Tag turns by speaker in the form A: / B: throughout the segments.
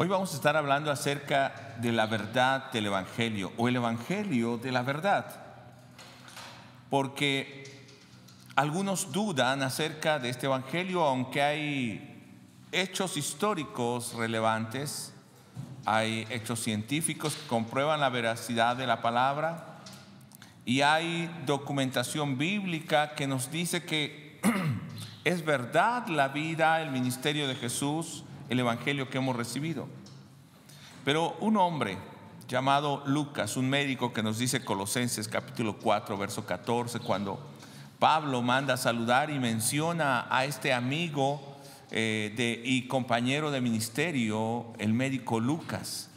A: Hoy vamos a estar hablando acerca de la verdad del Evangelio o el Evangelio de la verdad, porque algunos dudan acerca de este Evangelio, aunque hay hechos históricos relevantes, hay hechos científicos que comprueban la veracidad de la palabra y hay documentación bíblica que nos dice que es verdad la vida, el ministerio de Jesús, el Evangelio que hemos recibido. Pero un hombre llamado Lucas, un médico que nos dice Colosenses capítulo 4, verso 14, cuando Pablo manda a saludar y menciona a este amigo y compañero de ministerio, el médico Lucas.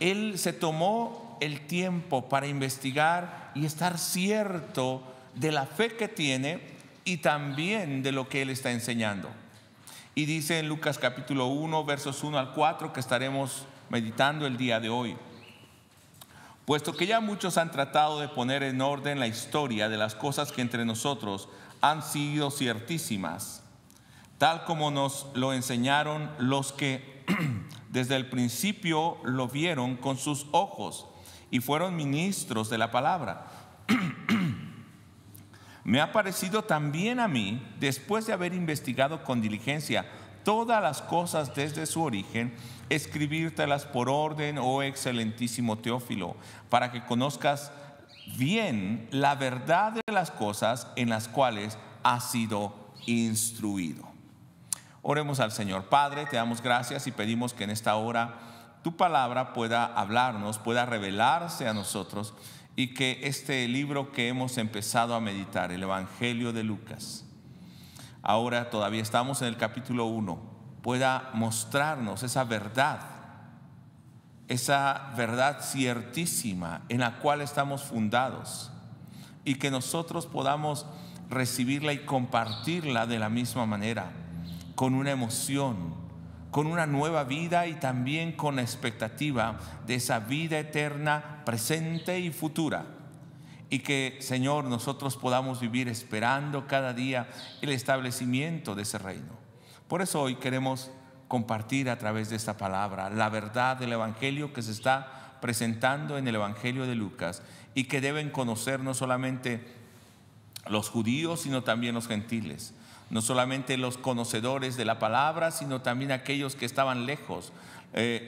A: Él se tomó el tiempo para investigar y estar cierto de la fe que tiene y también de lo que él está enseñando. Y dice en Lucas capítulo 1, versos 1 al 4, que estaremos meditando el día de hoy: puesto que ya muchos han tratado de poner en orden la historia de las cosas que entre nosotros han sido ciertísimas, tal como nos lo enseñaron los que desde el principio lo vieron con sus ojos y fueron ministros de la palabra. Me ha parecido también a mí, después de haber investigado con diligencia todas las cosas desde su origen, escribírtelas por orden, oh excelentísimo Teófilo, para que conozcas bien la verdad de las cosas en las cuales has sido instruido. Oremos al Señor. Padre, te damos gracias y pedimos que en esta hora tu palabra pueda hablarnos, pueda revelarse a nosotros, y que este libro que hemos empezado a meditar, el Evangelio de Lucas, ahora todavía estamos en el capítulo 1, pueda mostrarnos esa verdad ciertísima en la cual estamos fundados, y que nosotros podamos recibirla y compartirla de la misma manera, con una emoción, con una nueva vida y también con la expectativa de esa vida eterna presente y futura. Y que, Señor, nosotros podamos vivir esperando cada día el establecimiento de ese reino. Por eso hoy queremos compartir a través de esta palabra la verdad del Evangelio que se está presentando en el Evangelio de Lucas, y que deben conocer no solamente los judíos, sino también los gentiles. No solamente los conocedores de la palabra, sino también aquellos que estaban lejos,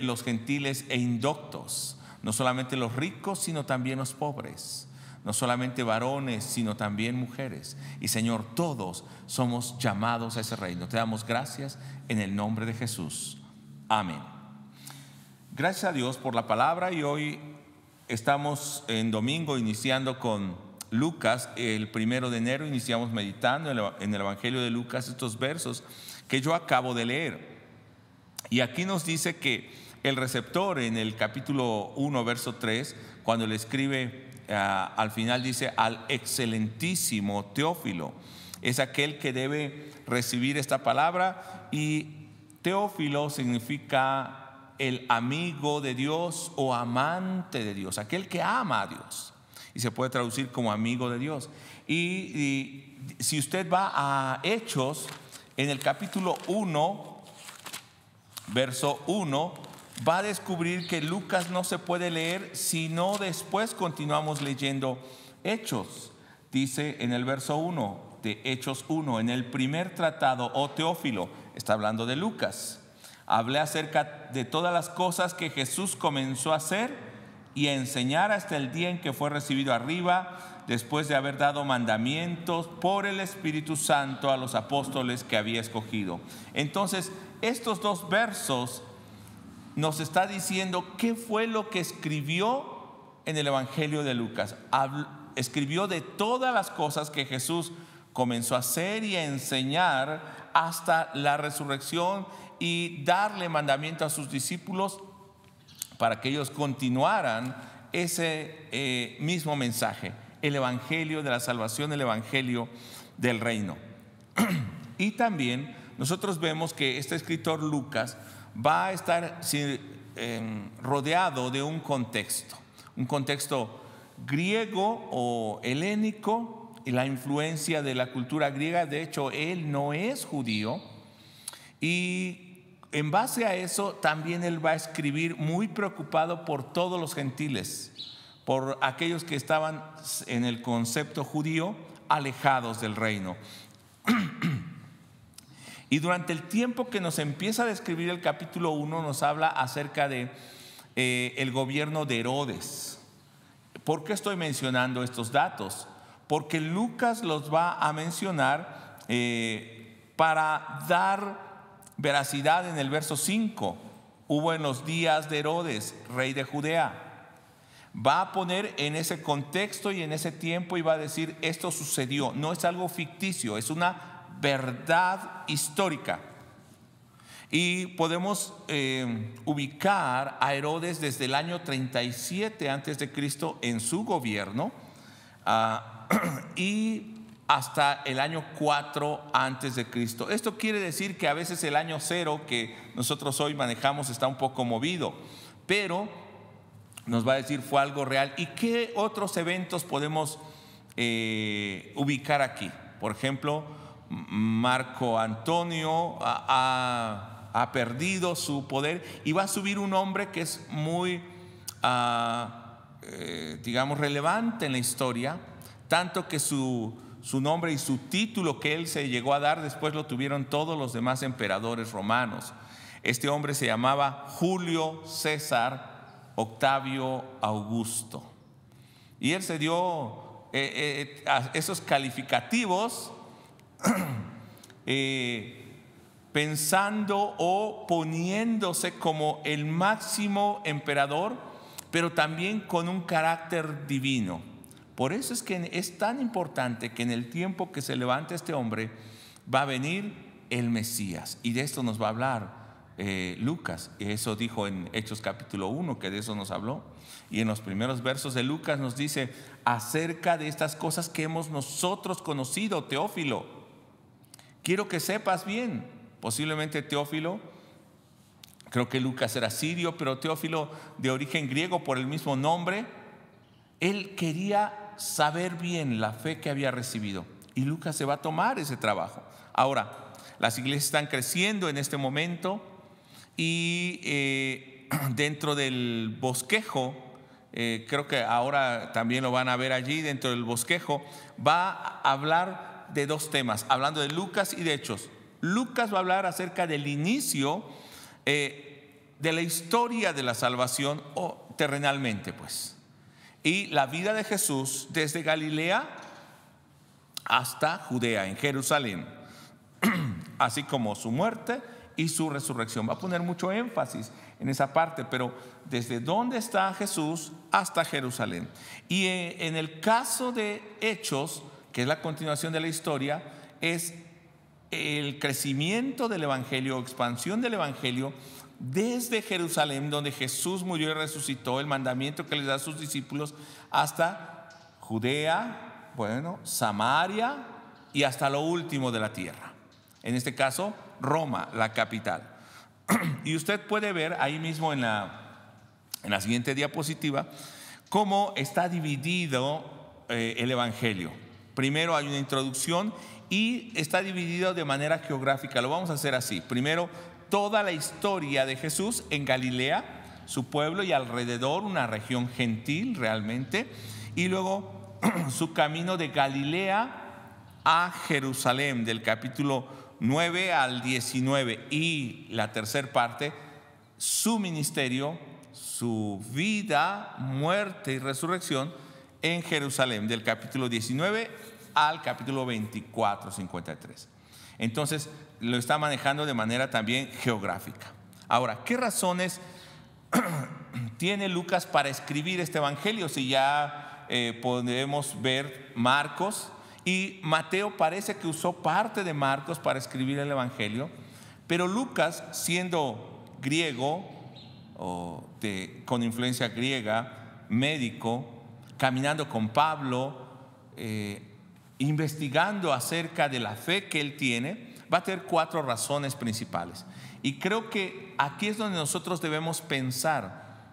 A: los gentiles e indoctos. No solamente los ricos, sino también los pobres. No solamente varones, sino también mujeres. Y Señor, todos somos llamados a ese reino. Te damos gracias en el nombre de Jesús. Amén. Gracias a Dios por la palabra, y hoy estamos en domingo iniciando con Lucas. El 1 de enero iniciamos meditando en el Evangelio de Lucas estos versos que yo acabo de leer. Y aquí nos dice que el receptor en el capítulo 1, verso 3, cuando le escribe al final, dice al excelentísimo Teófilo. Es aquel que debe recibir esta palabra, y Teófilo significa el amigo de Dios o amante de Dios, aquel que ama a Dios. Y se puede traducir como amigo de Dios. Y si usted va a Hechos, en el capítulo 1, verso 1, va a descubrir que Lucas no se puede leer si no después continuamos leyendo Hechos. Dice en el verso 1 de Hechos 1: en el primer tratado, oh Teófilo, está hablando de Lucas, hablé acerca de todas las cosas que Jesús comenzó a hacer y a enseñar hasta el día en que fue recibido arriba, después de haber dado mandamientos por el Espíritu Santo a los apóstoles que había escogido. Entonces, estos dos versos nos está diciendo qué fue lo que escribió en el Evangelio de Lucas. Escribió de todas las cosas que Jesús comenzó a hacer y a enseñar hasta la resurrección, y darle mandamiento a sus discípulos para que ellos continuaran ese mismo mensaje, el Evangelio de la salvación, el Evangelio del reino. Y también nosotros vemos que este escritor Lucas va a estar rodeado de un contexto griego o helénico, y la influencia de la cultura griega. De hecho, él no es judío, y en base a eso también él va a escribir muy preocupado por todos los gentiles, por aquellos que estaban en el concepto judío alejados del reino. Y durante el tiempo que nos empieza a describir el capítulo 1 nos habla acerca de el gobierno de Herodes. ¿Por qué estoy mencionando estos datos? Porque Lucas los va a mencionar para dar veracidad en el verso 5. Hubo en los días de Herodes, rey de Judea. Va a poner en ese contexto y en ese tiempo y va a decir: esto sucedió. No es algo ficticio, es una verdad histórica. Y podemos ubicar a Herodes desde el año 37 antes de Cristo en su gobierno y hasta el año 4 antes de Cristo. Esto quiere decir que a veces el año 0 que nosotros hoy manejamos está un poco movido, pero nos va a decir fue algo real. ¿Y qué otros eventos podemos ubicar aquí? Por ejemplo, Marco Antonio ha perdido su poder y va a subir un hombre que es muy digamos relevante en la historia, tanto que su nombre y su título que él se llegó a dar después lo tuvieron todos los demás emperadores romanos. Este hombre se llamaba Julio César Octavio Augusto, y él se dio esos calificativos pensando o poniéndose como el máximo emperador, pero también con un carácter divino. Por eso es que es tan importante que en el tiempo que se levante este hombre va a venir el Mesías, y de esto nos va a hablar Lucas. Eso dijo en Hechos capítulo 1, que de eso nos habló, y en los primeros versos de Lucas nos dice acerca de estas cosas que hemos nosotros conocido, Teófilo. Quiero que sepas bien, posiblemente Teófilo, creo que Lucas era sirio, pero Teófilo de origen griego por el mismo nombre, él quería saber bien la fe que había recibido, y Lucas se va a tomar ese trabajo. Ahora, las iglesias están creciendo en este momento, y dentro del bosquejo, creo que ahora también lo van a ver allí, dentro del bosquejo va a hablar de dos temas, hablando de Lucas y de Hechos. Lucas va a hablar acerca del inicio de la historia de la salvación, o terrenalmente pues, y la vida de Jesús desde Galilea hasta Judea, en Jerusalén, así como su muerte y su resurrección. Va a poner mucho énfasis en esa parte, pero desde dónde está Jesús hasta Jerusalén. Y en el caso de Hechos, que es la continuación de la historia, es el crecimiento del evangelio, expansión del evangelio desde Jerusalén, donde Jesús murió y resucitó, el mandamiento que les da a sus discípulos, hasta Judea, bueno, Samaria y hasta lo último de la tierra. En este caso, Roma, la capital. Y usted puede ver ahí mismo en la siguiente diapositiva cómo está dividido el evangelio. Primero hay una introducción y está dividido de manera geográfica. Lo vamos a hacer así. Primero, toda la historia de Jesús en Galilea, su pueblo y alrededor, una región gentil realmente, y luego su camino de Galilea a Jerusalén, del capítulo 9 al 19, y la tercera parte, su ministerio, su vida, muerte y resurrección en Jerusalén, del capítulo 19 al capítulo 24, 53. Entonces lo está manejando de manera también geográfica. Ahora, ¿qué razones tiene Lucas para escribir este evangelio? Si ya podemos ver Marcos, y Mateo parece que usó parte de Marcos para escribir el evangelio, pero Lucas, siendo griego o con influencia griega, médico, caminando con Pablo, investigando acerca de la fe que él tiene, va a tener 4 razones principales. Y creo que aquí es donde nosotros debemos pensar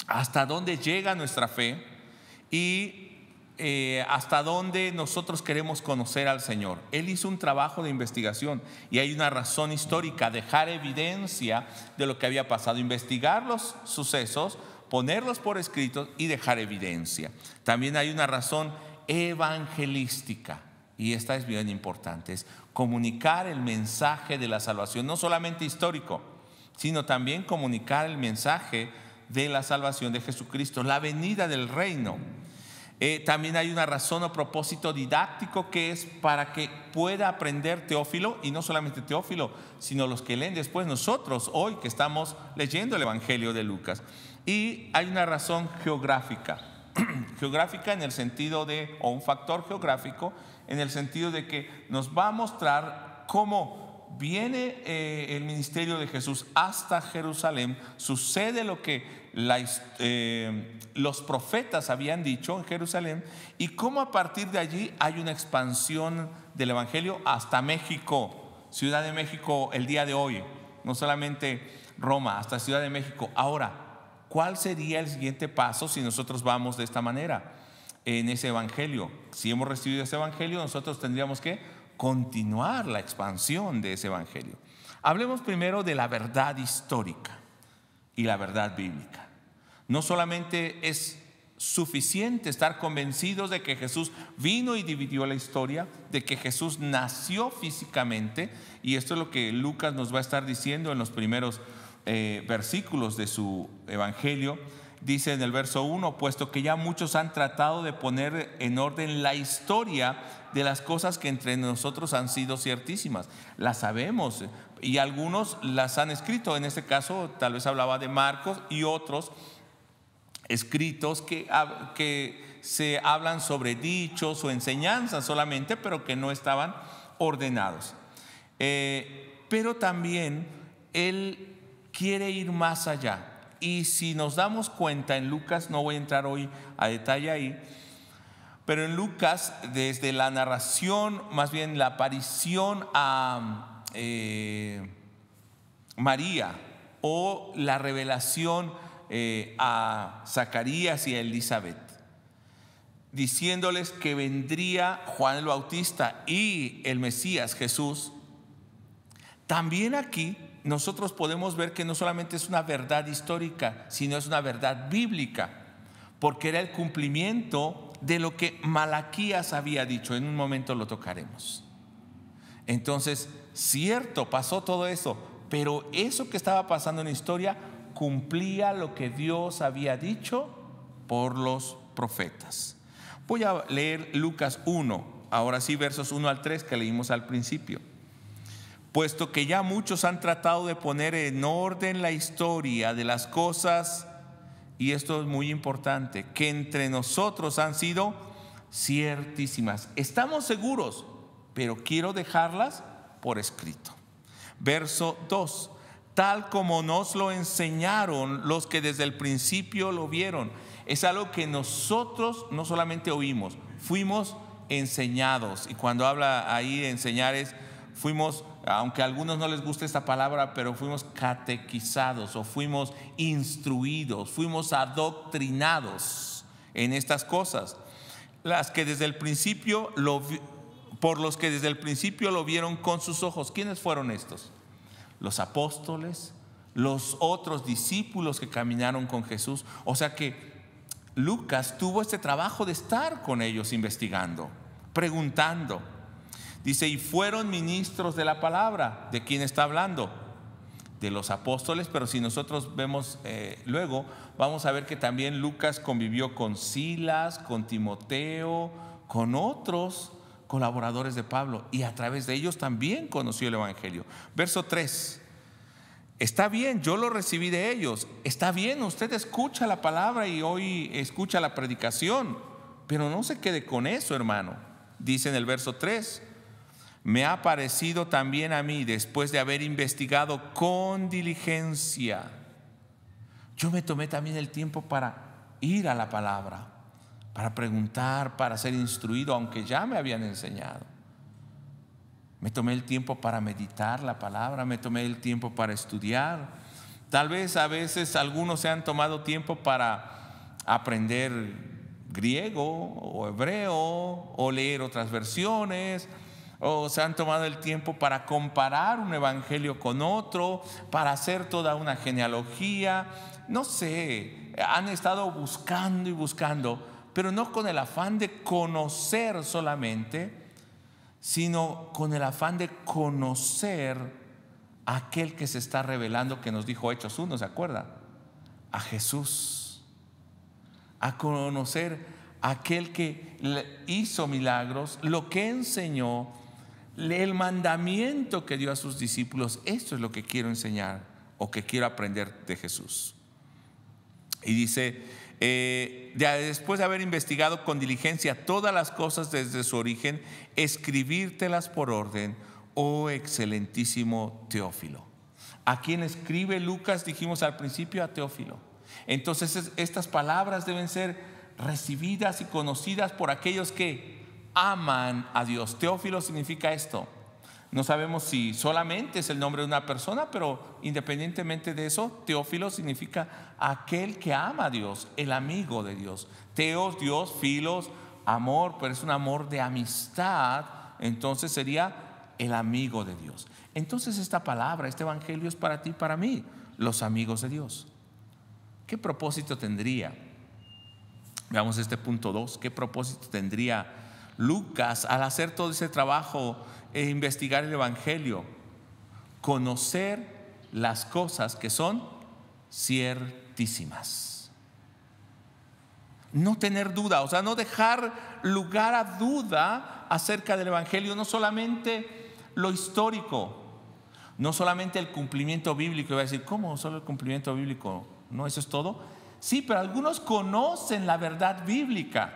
A: hasta dónde llega nuestra fe y hasta dónde nosotros queremos conocer al Señor. Él hizo un trabajo de investigación y hay una razón histórica: dejar evidencia de lo que había pasado, investigar los sucesos, ponerlos por escrito y dejar evidencia. También hay una razón evangelística, y esta es bien importante: es comunicar el mensaje de la salvación, no solamente histórico, sino también comunicar el mensaje de la salvación de Jesucristo, la venida del reino. También hay una razón o propósito didáctico, que es para que pueda aprender Teófilo, y no solamente Teófilo, sino los que leen después, nosotros hoy que estamos leyendo el Evangelio de Lucas. Y hay una razón geográfica, geográfica en el sentido de, o un factor geográfico, en el sentido de que nos va a mostrar cómo viene el ministerio de Jesús hasta Jerusalén, sucede lo que los profetas habían dicho en Jerusalén, y cómo a partir de allí hay una expansión del Evangelio hasta México, Ciudad de México el día de hoy, no solamente Roma, hasta Ciudad de México. Ahora, ¿cuál sería el siguiente paso si nosotros vamos de esta manera en ese Evangelio? Si hemos recibido ese Evangelio, nosotros tendríamos que continuar la expansión de ese Evangelio. Hablemos primero de la verdad histórica y la verdad bíblica. No solamente es suficiente estar convencidos de que Jesús vino y dividió la historia, de que Jesús nació físicamente, y esto es lo que Lucas nos va a estar diciendo en los primeros versículos de su Evangelio. Dice en el verso 1: puesto que ya muchos han tratado de poner en orden la historia de las cosas que entre nosotros han sido ciertísimas. Las sabemos y algunos las han escrito. En este caso tal vez hablaba de Marcos y otros escritos que se hablan sobre dichos o enseñanzas solamente, pero que no estaban ordenados. Pero también Él quiere ir más allá. Y si nos damos cuenta en Lucas, no voy a entrar hoy a detalle ahí, pero en Lucas, desde la narración, más bien la aparición a María, o la revelación a Zacarías y a Elizabeth, diciéndoles que vendría Juan el Bautista y el Mesías Jesús, también aquí nosotros podemos ver que no solamente es una verdad histórica, sino es una verdad bíblica, porque era el cumplimiento de lo que Malaquías había dicho. En un momento lo tocaremos. Entonces, cierto, pasó todo eso, pero eso que estaba pasando en la historia cumplía lo que Dios había dicho por los profetas. Voy a leer Lucas 1, ahora sí, versos 1 al 3 que leímos al principio. Puesto que ya muchos han tratado de poner en orden la historia de las cosas, y esto es muy importante, que entre nosotros han sido ciertísimas. Estamos seguros, pero quiero dejarlas por escrito. Verso 2: tal como nos lo enseñaron los que desde el principio lo vieron. Es algo que nosotros no solamente oímos, fuimos enseñados. Y cuando habla ahí de enseñar es, fuimos, aunque a algunos no les guste esta palabra, pero fuimos catequizados o fuimos instruidos, fuimos adoctrinados en estas cosas. Por los que desde el principio lo vieron con sus ojos. ¿Quiénes fueron estos? Los apóstoles, los otros discípulos que caminaron con Jesús. O sea que Lucas tuvo este trabajo de estar con ellos investigando, preguntando. Dice, y fueron ministros de la palabra. ¿De quién está hablando? De los apóstoles, pero si nosotros vemos luego, vamos a ver que también Lucas convivió con Silas, con Timoteo, con otros colaboradores de Pablo, y a través de ellos también conoció el Evangelio. Verso 3: está bien, yo lo recibí de ellos. Está bien, usted escucha la palabra y hoy escucha la predicación, pero no se quede con eso, hermano. Dice en el verso 3: me ha parecido también a mí, después de haber investigado con diligencia. Yo me tomé también el tiempo para ir a la palabra, para preguntar, para ser instruido, aunque ya me habían enseñado. Me tomé el tiempo para meditar la palabra, me tomé el tiempo para estudiar. Tal vez a veces algunos se han tomado tiempo para aprender griego o hebreo o leer otras versiones, o se han tomado el tiempo para comparar un evangelio con otro, para hacer toda una genealogía. No sé, han estado buscando y buscando, pero no con el afán de conocer solamente, sino con el afán de conocer a aquel que se está revelando, que nos dijo Hechos 1, ¿se acuerda? A Jesús, a conocer a aquel que hizo milagros, lo que enseñó, el mandamiento que dio a sus discípulos. Esto es lo que quiero enseñar o que quiero aprender de Jesús. Y dice, después de haber investigado con diligencia todas las cosas desde su origen, escribírtelas por orden, oh excelentísimo Teófilo. ¿A quién escribe Lucas? Dijimos al principio, a Teófilo. Entonces estas palabras deben ser recibidas y conocidas por aquellos que aman a Dios. Teófilo significa esto. No sabemos si solamente es el nombre de una persona, pero independientemente de eso, Teófilo significa aquel que ama a Dios, el amigo de Dios. Teos, Dios, filos, amor, pero es un amor de amistad. Entonces sería el amigo de Dios. Entonces esta palabra, este evangelio es para ti y para mí, los amigos de Dios. ¿Qué propósito tendría? Veamos este punto 2. ¿Qué propósito tendría Lucas al hacer todo ese trabajo e investigar el evangelio? Conocer las cosas que son ciertísimas. No tener duda, o sea, no dejar lugar a duda acerca del evangelio. No solamente lo histórico, no solamente el cumplimiento bíblico. Iba a decir, ¿cómo? ¿Solo el cumplimiento bíblico? ¿No eso es todo? Sí, pero algunos conocen la verdad bíblica,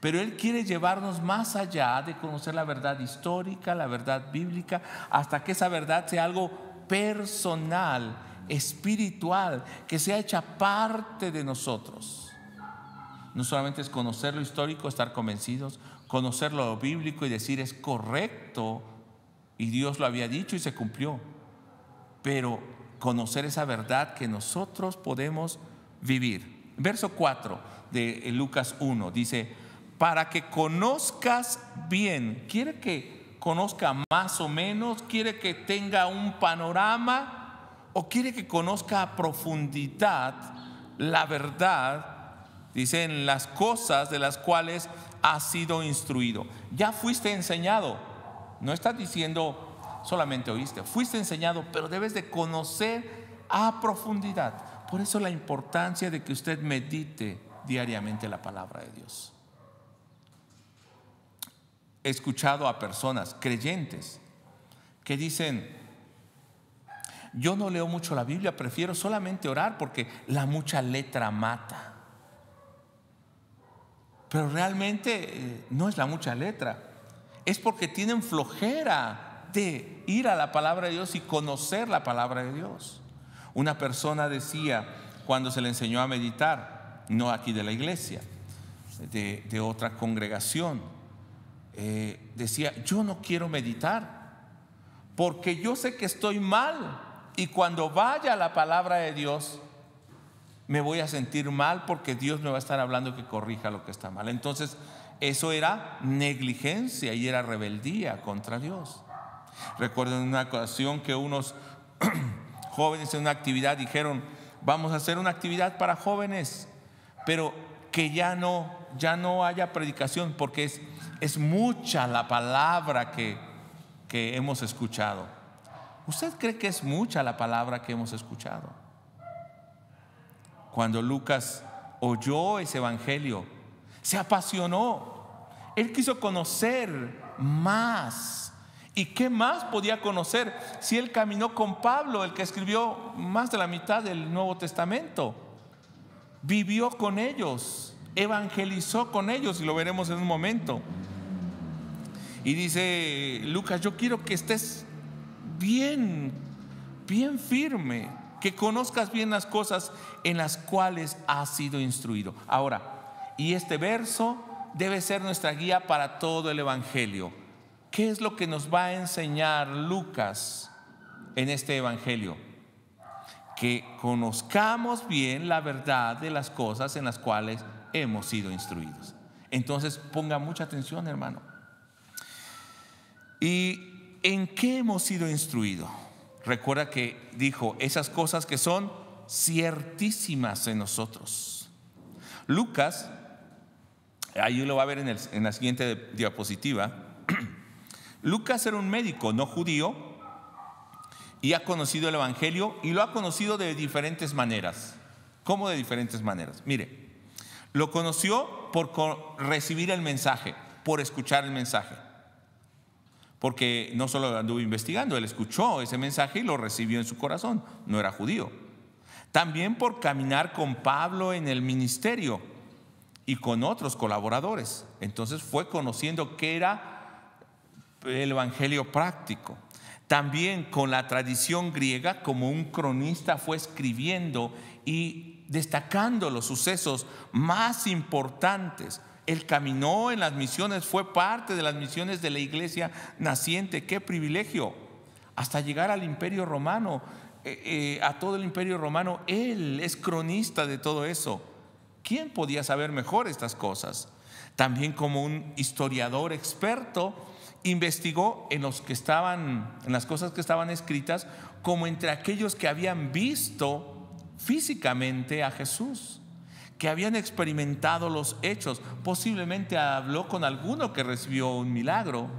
A: pero Él quiere llevarnos más allá de conocer la verdad histórica, la verdad bíblica, hasta que esa verdad sea algo personal, espiritual, que sea hecha parte de nosotros. No solamente es conocer lo histórico, estar convencidos, conocer lo bíblico y decir es correcto y Dios lo había dicho y se cumplió, pero conocer esa verdad que nosotros podemos vivir. Verso 4 de Lucas 1 dice: para que conozcas bien. ¿Quiere que conozca más o menos? ¿Quiere que tenga un panorama? ¿O quiere que conozca a profundidad la verdad? Dice, en las cosas de las cuales has sido instruido. Ya fuiste enseñado. No está diciendo solamente oíste, fuiste enseñado, pero debes de conocer a profundidad. Por eso la importancia de que usted medite diariamente la palabra de Dios. He escuchado a personas creyentes que dicen: yo no leo mucho la Biblia, prefiero solamente orar porque la mucha letra mata. Pero realmente no es la mucha letra, es porque tienen flojera de ir a la palabra de Dios y conocer la palabra de Dios. Una persona decía, cuando se le enseñó a meditar, no aquí de la iglesia, de otra congregación, decía: yo no quiero meditar porque yo sé que estoy mal, y cuando vaya a la palabra de Dios me voy a sentir mal porque Dios me va a estar hablando que corrija lo que está mal. Entonces eso era negligencia y era rebeldía contra Dios. Recuerdo en una ocasión que unos jóvenes en una actividad dijeron: vamos a hacer una actividad para jóvenes, pero que ya no haya predicación porque es mucha la palabra que hemos escuchado. ¿Usted cree que es mucha la palabra que hemos escuchado? Cuando Lucas oyó ese evangelio, se apasionó. Él quiso conocer más. ¿Y qué más podía conocer si él caminó con Pablo, el que escribió más de la mitad del Nuevo Testamento? Vivió con ellos, evangelizó con ellos, y lo veremos en un momento. Y dice Lucas: yo quiero que estés bien firme, que conozcas bien las cosas en las cuales has sido instruido. Ahora, y este verso debe ser nuestra guía para todo el evangelio. ¿Qué es lo que nos va a enseñar Lucas en este evangelio? Que conozcamos bien la verdad de las cosas en las cuales hemos sido instruidos. Entonces ponga mucha atención, hermano. ¿Y en qué hemos sido instruidos? Recuerda que dijo esas cosas que son ciertísimas en nosotros. Lucas, ahí lo va a ver en la siguiente diapositiva. Lucas era un médico no judío y ha conocido el evangelio, y lo ha conocido de diferentes maneras. ¿Cómo de diferentes maneras? Mire, lo conoció por recibir el mensaje, por escuchar el mensaje. Porque no solo anduvo investigando, él escuchó ese mensaje y lo recibió en su corazón. No era judío. También por caminar con Pablo en el ministerio y con otros colaboradores. Entonces fue conociendo qué era el evangelio práctico. También con la tradición griega, como un cronista fue escribiendo y destacando los sucesos más importantes. Él caminó en las misiones, fue parte de las misiones de la iglesia naciente. ¡Qué privilegio! Hasta llegar al Imperio Romano, a todo el Imperio Romano. Él es cronista de todo eso. ¿Quién podía saber mejor estas cosas? También como un historiador experto, investigó en las cosas que estaban escritas, como entre aquellos que habían visto físicamente a Jesús, que habían experimentado los hechos. Posiblemente habló con alguno que recibió un milagro.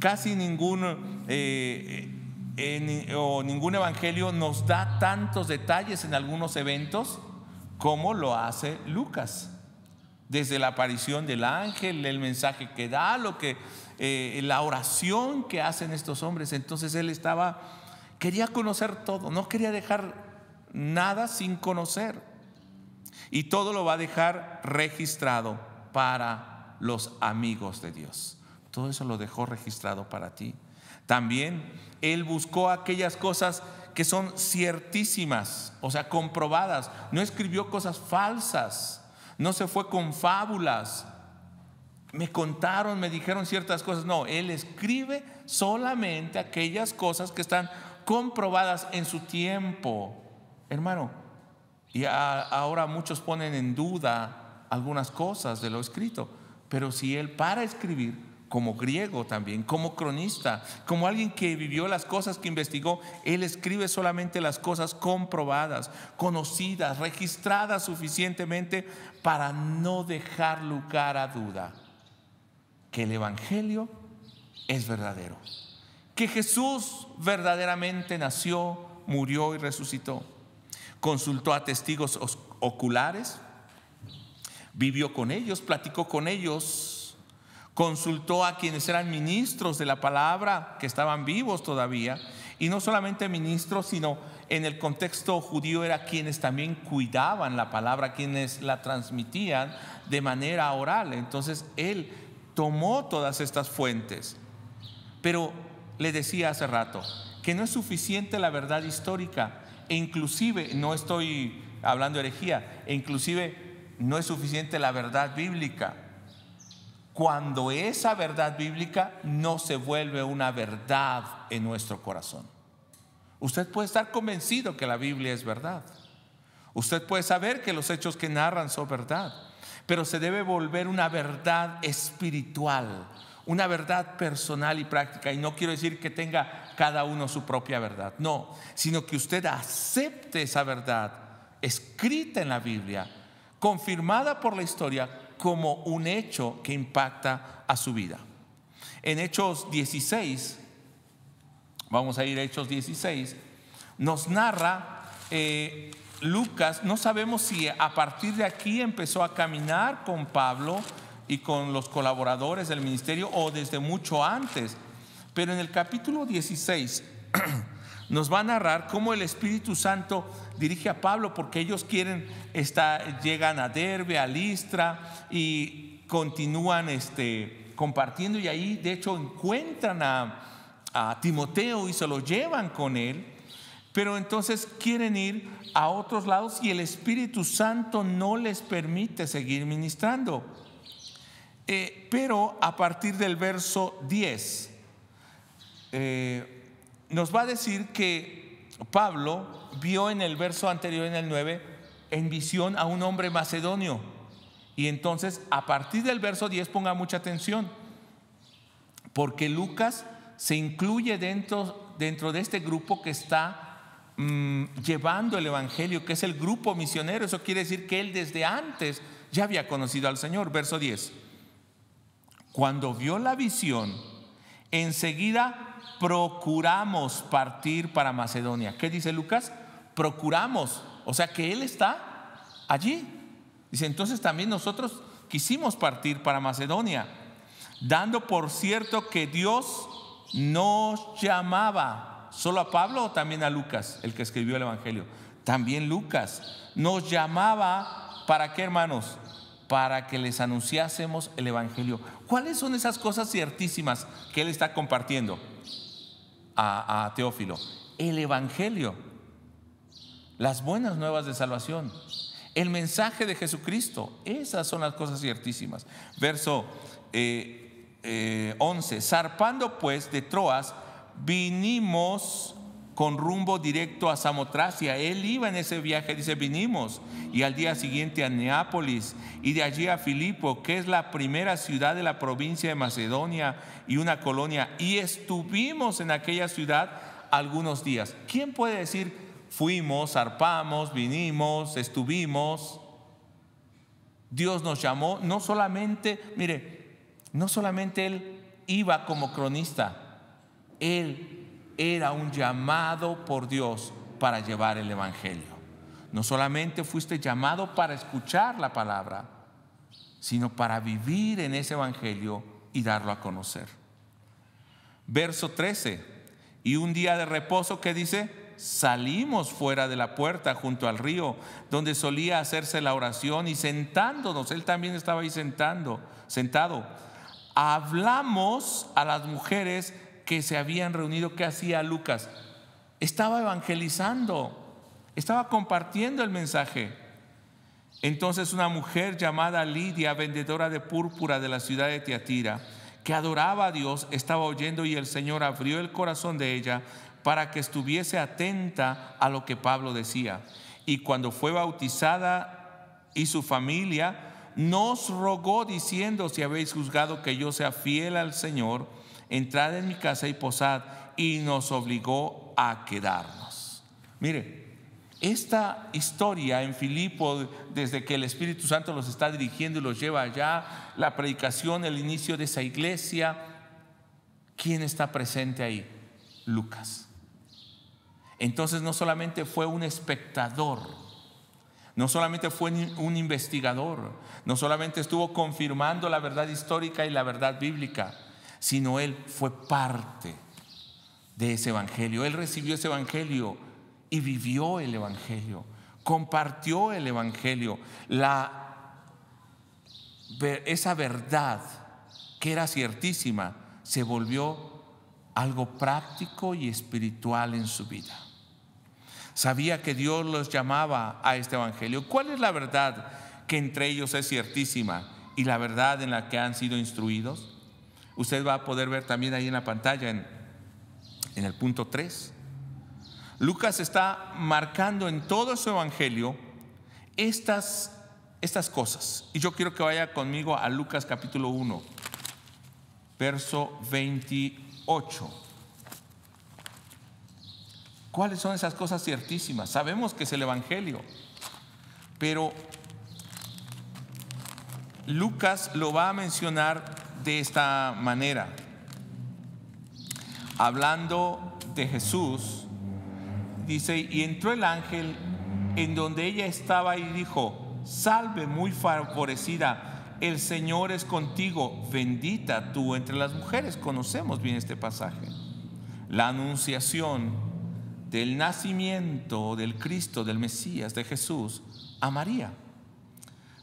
A: Casi ningún evangelio nos da tantos detalles en algunos eventos como lo hace Lucas. Desde la aparición del ángel, el mensaje que da, la oración que hacen estos hombres. Entonces él quería conocer todo, no quería dejar nada sin conocer. Y todo lo va a dejar registrado para los amigos de Dios. Todo eso lo dejó registrado para ti. También él buscó aquellas cosas que son ciertísimas, o sea, comprobadas. No escribió cosas falsas, no se fue con fábulas. Me contaron, me dijeron ciertas cosas. No, él escribe solamente aquellas cosas que están comprobadas en su tiempo, hermano. Y ahora muchos ponen en duda algunas cosas de lo escrito, pero si él para escribir, como griego también, como cronista, como alguien que vivió las cosas, que investigó, él escribe solamente las cosas comprobadas, conocidas, registradas suficientemente para no dejar lugar a duda que el evangelio es verdadero, que Jesús verdaderamente nació, murió y resucitó. Consultó a testigos oculares, vivió con ellos, platicó con ellos, consultó a quienes eran ministros de la palabra, que estaban vivos todavía, y no solamente ministros, sino en el contexto judío era quienes también cuidaban la palabra, quienes la transmitían de manera oral. Entonces él tomó todas estas fuentes, pero le decía hace rato que no es suficiente la verdad histórica. E inclusive, no estoy hablando herejía, e inclusive no es suficiente la verdad bíblica. Cuando esa verdad bíblica no se vuelve una verdad en nuestro corazón. Usted puede estar convencido que la Biblia es verdad. Usted puede saber que los hechos que narran son verdad, pero se debe volver una verdad espiritual, una verdad personal y práctica. Y no quiero decir que tenga cada uno su propia verdad, no, sino que usted acepte esa verdad escrita en la Biblia, confirmada por la historia, como un hecho que impacta a su vida. En Hechos 16, vamos a ir a Hechos 16, nos narra Lucas. No sabemos si a partir de aquí empezó a caminar con Pablo y con los colaboradores del ministerio o desde mucho antes, pero en el capítulo 16 nos va a narrar cómo el Espíritu Santo dirige a Pablo, porque ellos llegan a Derbe, a Listra, y continúan compartiendo, y ahí de hecho encuentran a Timoteo y se lo llevan con él. Pero entonces quieren ir a otros lados y el Espíritu Santo no les permite seguir ministrando. Pero a partir del verso 10 nos va a decir que Pablo vio en el verso anterior, en el 9, en visión a un hombre macedonio Y entonces, a partir del verso 10, ponga mucha atención, porque Lucas se incluye dentro de este grupo que está llevando el evangelio, que es el grupo misionero. Eso quiere decir que él desde antes ya había conocido al Señor. Verso 10: cuando vio la visión, enseguida procuramos partir para Macedonia. ¿Qué dice Lucas? Procuramos, o sea que él está allí. Dice, entonces también nosotros quisimos partir para Macedonia, dando por cierto que Dios nos llamaba. ¿Solo a Pablo o también a Lucas, el que escribió el evangelio? También Lucas nos llamaba. ¿Para qué, hermanos? Para que les anunciásemos el evangelio. ¿Cuáles son esas cosas ciertísimas que él está compartiendo a Teófilo? El evangelio, las buenas nuevas de salvación, el mensaje de Jesucristo. Esas son las cosas ciertísimas. Verso 11: zarpando pues de Troas, vinimos con rumbo directo a Samotracia. Él iba en ese viaje, dice, vinimos, y al día siguiente a Neápolis, y de allí a Filipo, que es la primera ciudad de la provincia de Macedonia y una colonia, y estuvimos en aquella ciudad algunos días. ¿Quién puede decir fuimos, zarpamos, vinimos, estuvimos? Dios nos llamó. No solamente, mire, no solamente él iba como cronista, él era un llamado por Dios para llevar el evangelio. No solamente fuiste llamado para escuchar la palabra, sino para vivir en ese evangelio y darlo a conocer. Verso 13: y un día de reposo, ¿qué dice? Salimos fuera de la puerta junto al río, donde solía hacerse la oración, y sentándonos, él también estaba ahí sentado, hablamos a las mujeres que se habían reunido. ¿Qué hacía Lucas? Estaba evangelizando, estaba compartiendo el mensaje. Entonces una mujer llamada Lidia, vendedora de púrpura de la ciudad de Tiatira, que adoraba a Dios, estaba oyendo, y el Señor abrió el corazón de ella para que estuviese atenta a lo que Pablo decía. Y cuando fue bautizada y su familia, nos rogó diciendo: si habéis juzgado que yo sea fiel al Señor, entrad en mi casa y posad. Y nos obligó a quedarnos. Mire, esta historia en Filipo, desde que el Espíritu Santo los está dirigiendo y los lleva allá, la predicación, el inicio de esa iglesia, ¿quién está presente ahí? Lucas. Entonces no solamente fue un espectador, no solamente fue un investigador, no solamente estuvo confirmando la verdad histórica y la verdad bíblica, sino él fue parte de ese evangelio. Él recibió ese evangelio y vivió el evangelio, compartió el evangelio. Esa verdad que era ciertísima se volvió algo práctico y espiritual en su vida. Sabía que Dios los llamaba a este evangelio. ¿Cuál es la verdad que entre ellos es ciertísima y la verdad en la que han sido instruidos? Usted va a poder ver también ahí en la pantalla, en el punto 3. Lucas está marcando en todo su evangelio estas cosas. Y yo quiero que vaya conmigo a Lucas capítulo 1, verso 28. ¿Cuáles son esas cosas ciertísimas? Sabemos que es el evangelio, pero Lucas lo va a mencionar de esta manera. Hablando de Jesús, dice: y entró el ángel en donde ella estaba y dijo: salve, muy favorecida, el Señor es contigo, bendita tú entre las mujeres. Conocemos bien este pasaje. La anunciación del nacimiento del Cristo, del Mesías, de Jesús, a María.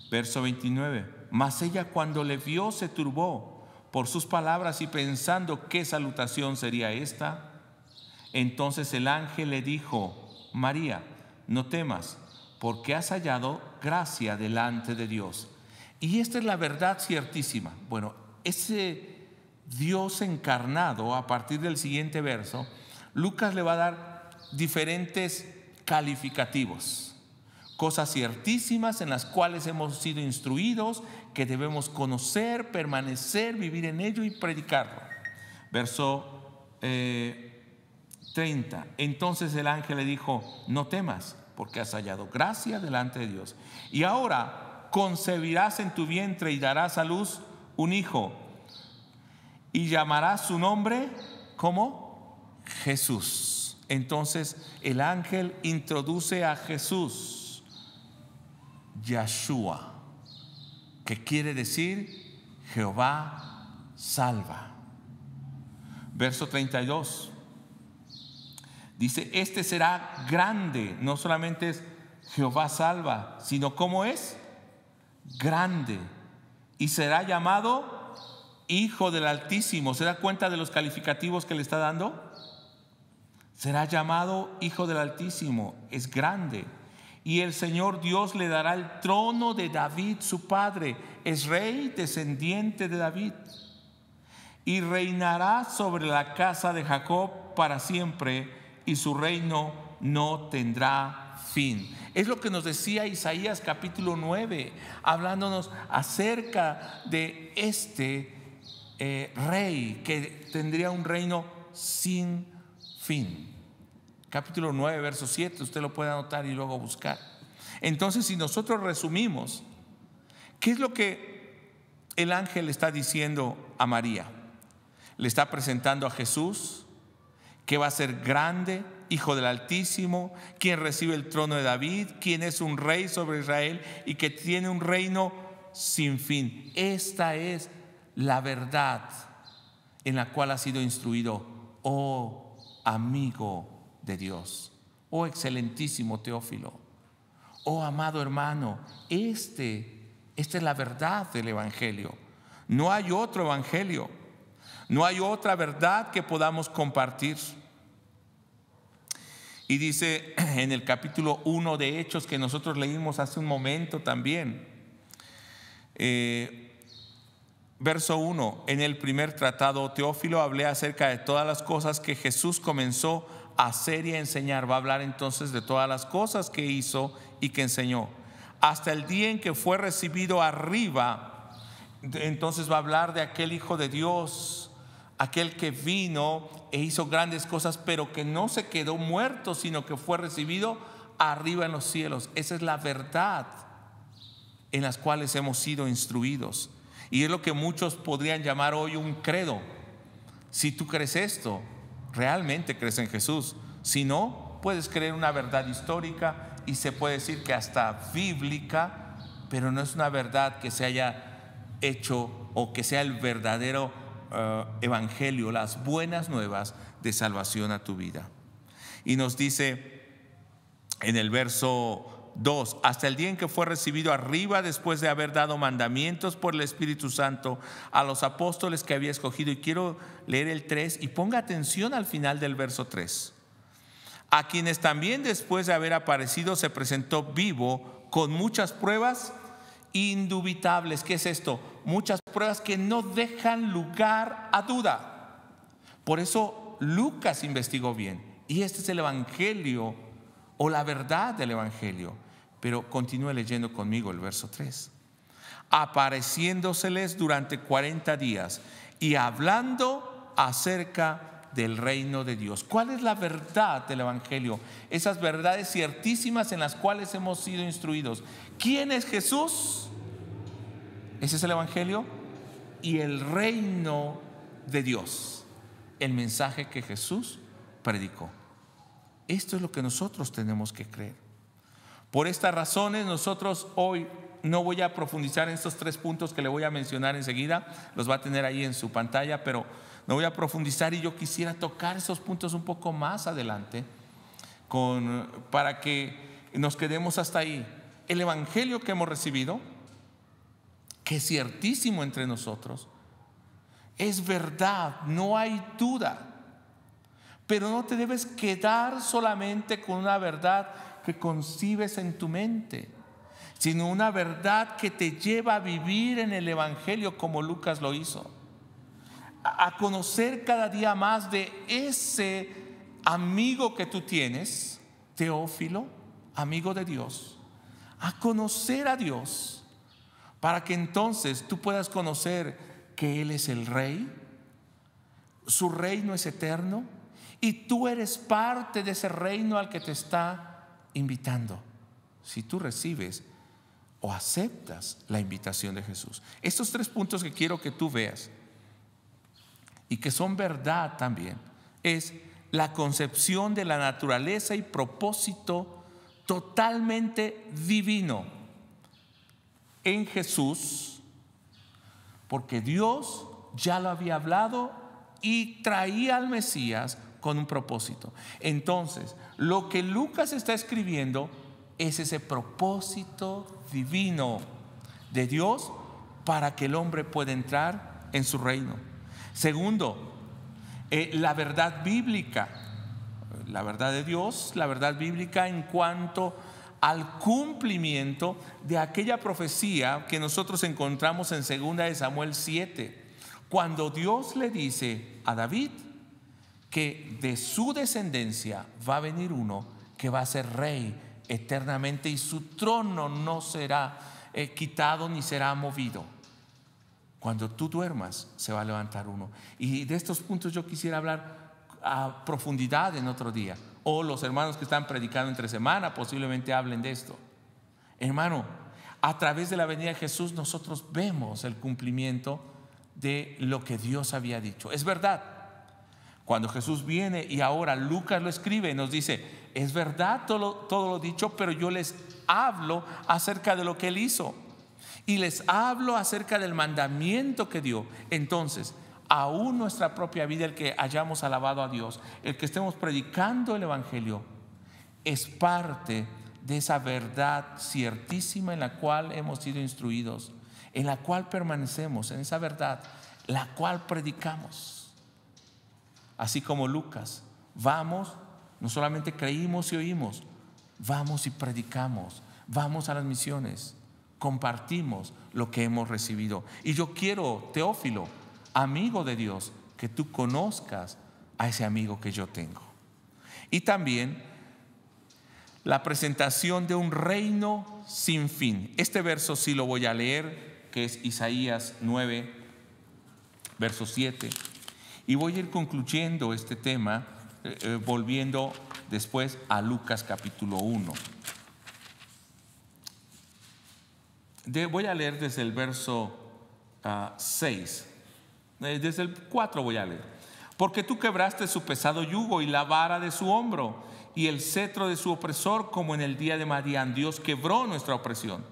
A: Verso 29: mas ella, cuando le vio, se turbó por sus palabras, y pensando qué salutación sería esta, entonces el ángel le dijo: María, no temas, porque has hallado gracia delante de Dios. Y esta es la verdad ciertísima. Bueno, ese Dios encarnado, a partir del siguiente verso, Lucas le va a dar diferentes calificativos. cosas ciertísimas en las cuales hemos sido instruidos, que debemos conocer, permanecer, vivir en ello y predicarlo. Verso 30. Entonces el ángel le dijo: no temas, porque has hallado gracia delante de Dios. Y ahora concebirás en tu vientre y darás a luz un hijo, y llamarás su nombre, ¿cómo? Jesús. Entonces el ángel introduce a Jesús, Yahshua, que quiere decir Jehová salva. Verso 32 dice: este será grande. No solamente es Jehová salva, sino ¿cómo es? Grande. Y será llamado Hijo del Altísimo. ¿Se da cuenta de los calificativos que le está dando? Será llamado Hijo del Altísimo. Es grande. Y el Señor Dios le dará el trono de David su padre. Es rey descendiente de David. Y reinará sobre la casa de Jacob para siempre, y su reino no tendrá fin. Es lo que nos decía Isaías capítulo 9, hablándonos acerca de este rey que tendría un reino sin fin. Capítulo 9, verso 7, usted lo puede anotar y luego buscar. Entonces, si nosotros resumimos, ¿qué es lo que el ángel está diciendo a María? Le está presentando a Jesús, que va a ser grande, Hijo del Altísimo, quien recibe el trono de David, quien es un rey sobre Israel y que tiene un reino sin fin. Esta es la verdad en la cual ha sido instruido, oh amigo de Dios, oh excelentísimo Teófilo, oh amado hermano. Esta es la verdad del Evangelio. No hay otro Evangelio, no hay otra verdad que podamos compartir. Y dice en el capítulo 1 de Hechos, que nosotros leímos hace un momento también, verso 1: en el primer tratado, Teófilo, hablé acerca de todas las cosas que Jesús comenzó a hacer y a enseñar. Va a hablar entonces de todas las cosas que hizo y que enseñó, hasta el día en que fue recibido arriba. Entonces va a hablar de aquel Hijo de Dios, aquel que vino e hizo grandes cosas, pero que no se quedó muerto, sino que fue recibido arriba en los cielos. Esa es la verdad en las cuales hemos sido instruidos, y es lo que muchos podrían llamar hoy un credo. Si tú crees esto, realmente crees en Jesús. Si no, puedes creer una verdad histórica, y se puede decir que hasta bíblica, pero no es una verdad que se haya hecho o que sea el verdadero evangelio, las buenas nuevas de salvación a tu vida. Y nos dice en el verso 2: hasta el día en que fue recibido arriba, después de haber dado mandamientos por el Espíritu Santo a los apóstoles que había escogido. Y quiero leer el 3, y ponga atención al final del verso 3: a quienes también después de haber aparecido se presentó vivo con muchas pruebas indubitables. ¿Qué es esto? Muchas pruebas que no dejan lugar a duda. Por eso Lucas investigó bien, y este es el evangelio, o la verdad del evangelio. Pero continúe leyendo conmigo el verso 3: apareciéndoseles durante 40 días y hablando acerca del reino de Dios. ¿Cuál es la verdad del evangelio? Esas verdades ciertísimas en las cuales hemos sido instruidos. ¿Quién es Jesús? Ese es el evangelio. Y el reino de Dios, el mensaje que Jesús predicó. Esto es lo que nosotros tenemos que creer. Por estas razones nosotros hoy, no voy a profundizar en estos 3 puntos que le voy a mencionar enseguida, los va a tener ahí en su pantalla, pero no voy a profundizar, y yo quisiera tocar esos puntos un poco más adelante para que nos quedemos hasta ahí. El evangelio que hemos recibido, que es ciertísimo entre nosotros, es verdad, no hay duda. Pero no te debes quedar solamente con una verdad que concibes en tu mente, sino una verdad que te lleva a vivir en el evangelio como Lucas lo hizo, a conocer cada día más de ese amigo que tú tienes, Teófilo, amigo de Dios, a conocer a Dios, para que entonces tú puedas conocer que Él es el Rey, su reino es eterno y tú eres parte de ese reino al que te está invitando, si tú recibes o aceptas la invitación de Jesús. Estos 3 puntos que quiero que tú veas y que son verdad también, es la concepción de la naturaleza y propósito totalmente divino en Jesús, porque Dios ya lo había hablado y traía al Mesías con un propósito. Entonces, lo que Lucas está escribiendo es ese propósito divino de Dios para que el hombre pueda entrar en su reino. Segundo, la verdad bíblica, la verdad de Dios, la verdad bíblica en cuanto al cumplimiento de aquella profecía que nosotros encontramos en 2 de Samuel 7, cuando Dios le dice a David que de su descendencia va a venir uno que va a ser rey eternamente y su trono no será quitado ni será movido. Cuando tú duermas se va a levantar uno. Y de estos puntos yo quisiera hablar a profundidad en otro día, o los hermanos que están predicando entre semana posiblemente hablen de esto. Hermano, a través de la venida de Jesús nosotros vemos el cumplimiento de lo que Dios había dicho. Es verdad, cuando Jesús viene, y ahora Lucas lo escribe, nos dice, es verdad todo lo dicho, pero yo les hablo acerca de lo que Él hizo y les hablo acerca del mandamiento que dio. Entonces, aún nuestra propia vida, el que hayamos alabado a Dios, el que estemos predicando el Evangelio, es parte de esa verdad ciertísima en la cual hemos sido instruidos, en la cual permanecemos, en esa verdad, la cual predicamos. Así como Lucas, vamos, no solamente creímos y oímos, vamos y predicamos, vamos a las misiones, compartimos lo que hemos recibido. Y yo quiero, Teófilo, amigo de Dios, que tú conozcas a ese amigo que yo tengo. Y también la presentación de un reino sin fin. Este verso sí lo voy a leer, que es Isaías 9, verso 7. Y voy a ir concluyendo este tema, volviendo después a Lucas capítulo 1. Voy a leer desde el verso 6. Desde el 4 voy a leer. Porque tú quebraste su pesado yugo y la vara de su hombro y el cetro de su opresor, como en el día de Madián. Dios quebró nuestra opresión.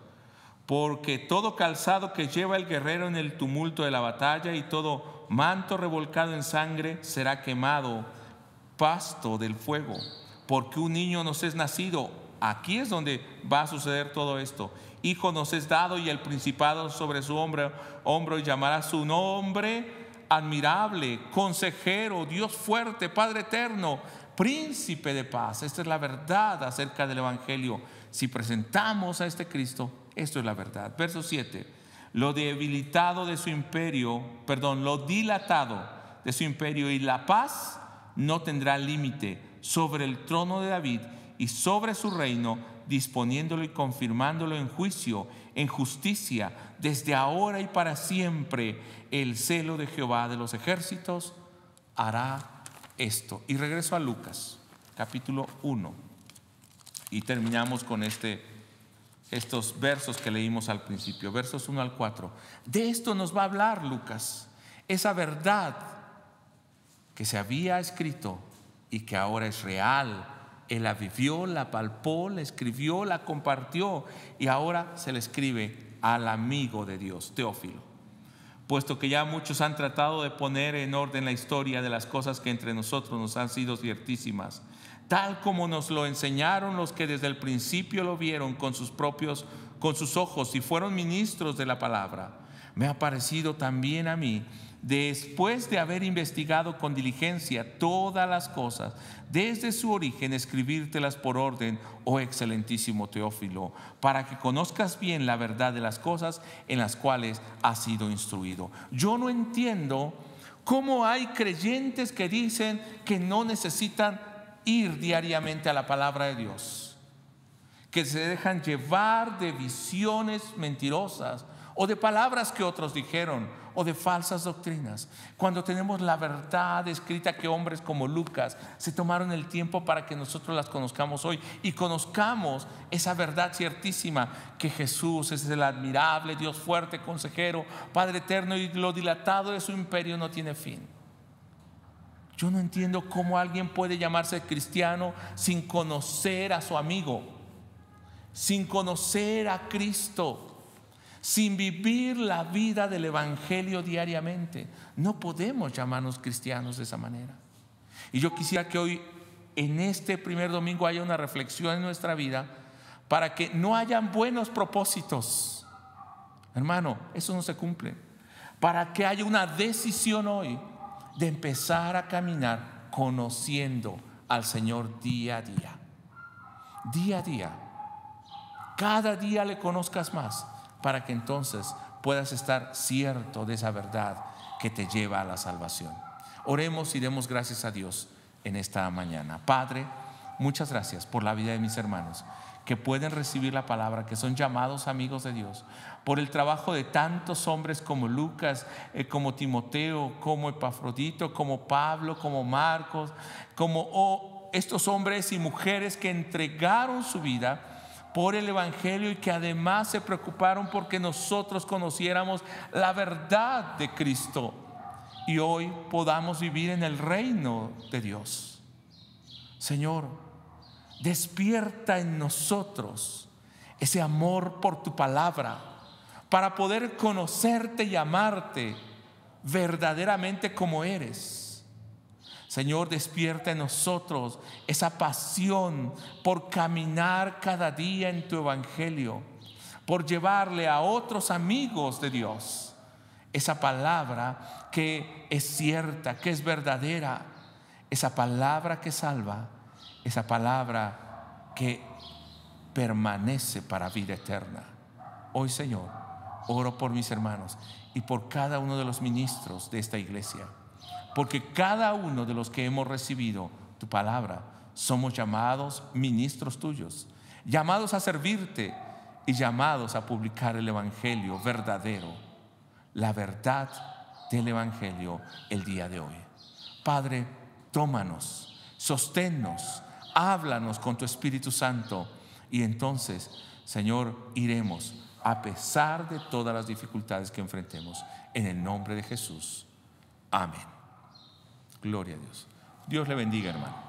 A: Porque todo calzado que lleva el guerrero en el tumulto de la batalla y todo manto revolcado en sangre será quemado, pasto del fuego. Porque un niño nos es nacido. Aquí es donde va a suceder todo esto. Hijo nos es dado y el principado sobre su hombro, y llamará su nombre admirable, consejero, Dios fuerte, Padre eterno, príncipe de paz. Esta es la verdad acerca del Evangelio. Si presentamos a este Cristo, esto es la verdad. Verso 7. Lo dilatado de su imperio y la paz no tendrá límite sobre el trono de David y sobre su reino, disponiéndolo y confirmándolo en juicio, en justicia, desde ahora y para siempre. El celo de Jehová de los ejércitos hará esto. Y regreso a Lucas capítulo 1 y terminamos con estos versos que leímos al principio, versos 1 al 4. De esto nos va a hablar Lucas, esa verdad que se había escrito y que ahora es real. Él la vivió, la palpó, la escribió, la compartió, y ahora se le escribe al amigo de Dios, Teófilo. Puesto que ya muchos han tratado de poner en orden la historia de las cosas que entre nosotros nos han sido ciertísimas, tal como nos lo enseñaron los que desde el principio lo vieron con sus ojos y fueron ministros de la palabra, me ha parecido también a mí, después de haber investigado con diligencia todas las cosas, desde su origen, escribírtelas por orden, oh excelentísimo Teófilo, para que conozcas bien la verdad de las cosas en las cuales has sido instruido. Yo no entiendo cómo hay creyentes que dicen que no necesitan ir diariamente a la palabra de Dios, que se dejan llevar de visiones mentirosas o de palabras que otros dijeron o de falsas doctrinas. Cuando tenemos la verdad escrita, que hombres como Lucas se tomaron el tiempo para que nosotros las conozcamos hoy y conozcamos esa verdad ciertísima, que Jesús es el admirable Dios fuerte, consejero, Padre eterno, y lo dilatado de su imperio no tiene fin. Yo no entiendo cómo alguien puede llamarse cristiano sin conocer a su amigo, sin conocer a Cristo, sin vivir la vida del evangelio diariamente. No podemos llamarnos cristianos de esa manera. Y yo quisiera que hoy, en este primer domingo, haya una reflexión en nuestra vida para que no hayan buenos propósitos. Hermano, eso no se cumple. Para que haya una decisión hoy de empezar a caminar conociendo al Señor día a día. Día a día. Cada día le conozcas más, para que entonces puedas estar cierto de esa verdad que te lleva a la salvación. Oremos y demos gracias a Dios en esta mañana. Padre, muchas gracias por la vida de mis hermanos que pueden recibir la palabra, que son llamados amigos de Dios, por el trabajo de tantos hombres como Lucas, como Timoteo, como Epafrodito, como Pablo, como Marcos, como estos hombres y mujeres que entregaron su vida por el evangelio y que además se preocuparon porque nosotros conociéramos la verdad de Cristo y hoy podamos vivir en el reino de Dios. Señor, despierta en nosotros ese amor por tu palabra para poder conocerte y amarte verdaderamente como eres. Señor, despierta en nosotros esa pasión por caminar cada día en tu evangelio, por llevarle a otros amigos de Dios esa palabra que es cierta, que es verdadera, esa palabra que salva, esa palabra que permanece para vida eterna. Hoy, Señor, oro por mis hermanos y por cada uno de los ministros de esta iglesia, porque cada uno de los que hemos recibido tu palabra somos llamados ministros tuyos, llamados a servirte y llamados a publicar el evangelio verdadero, la verdad del evangelio el día de hoy. Padre, tómanos, sosténnos, háblanos con tu Espíritu Santo y entonces, Señor, iremos a pesar de todas las dificultades que enfrentemos, en el nombre de Jesús. Amén. Gloria a Dios. Dios le bendiga, hermano.